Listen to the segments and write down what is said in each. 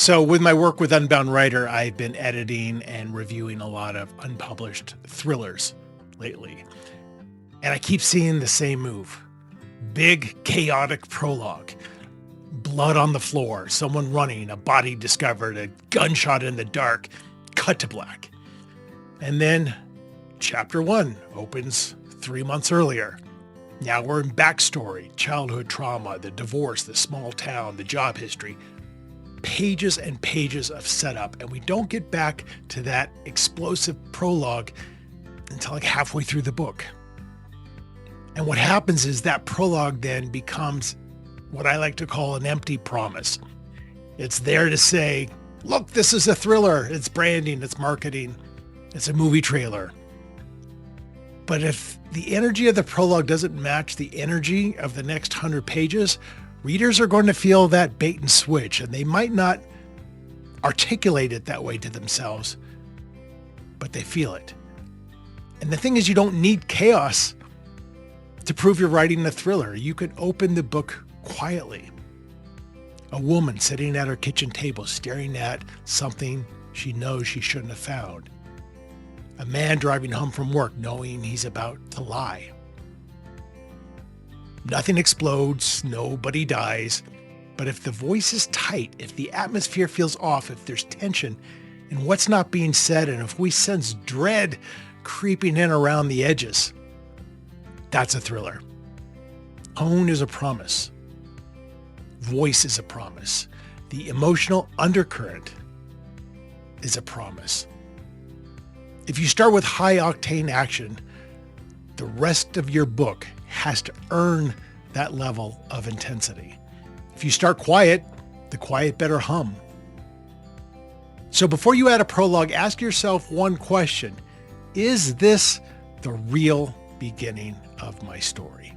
So, with my work with Unbound Writer, I've been editing and reviewing a lot of unpublished thrillers lately. And I keep seeing the same move: big, chaotic prologue, blood on the floor, someone running, a body discovered, a gunshot in the dark, cut to black. And then chapter one opens 3 months earlier. Now we're in backstory, childhood trauma, the divorce, the small town, the job history. Pages and pages of setup, and we don't get back to that explosive prologue until like halfway through the book. And what happens is that prologue then becomes what I like to call an empty promise. It's there to say, look, this is a thriller. It's branding, it's marketing, it's a movie trailer. But if the energy of the prologue doesn't match the energy of the next 100 pages, readers are going to feel that bait and switch, and they might not articulate it that way to themselves, but they feel it. And the thing is, you don't need chaos to prove you're writing a thriller. You can open the book quietly. A woman sitting at her kitchen table staring at something she knows she shouldn't have found. A man driving home from work knowing he's about to lie. Nothing explodes, nobody dies, but if the voice is tight, if the atmosphere feels off, if there's tension in what's not being said, and if we sense dread creeping in around the edges, that's a thriller. Tone is a promise. Voice is a promise. The emotional undercurrent is a promise. If you start with high-octane action, the rest of your book has to earn that level of intensity. If you start quiet, the quiet better hum. So before you add a prologue, ask yourself one question: is this the real beginning of my story?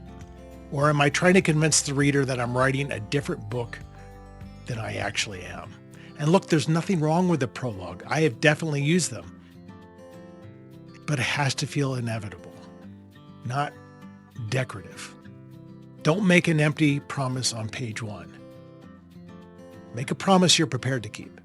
Or am I trying to convince the reader that I'm writing a different book than I actually am? And look, there's nothing wrong with the prologue. I have definitely used them. But it has to feel inevitable, not decorative. Don't make an empty promise on page one. Make a promise you're prepared to keep.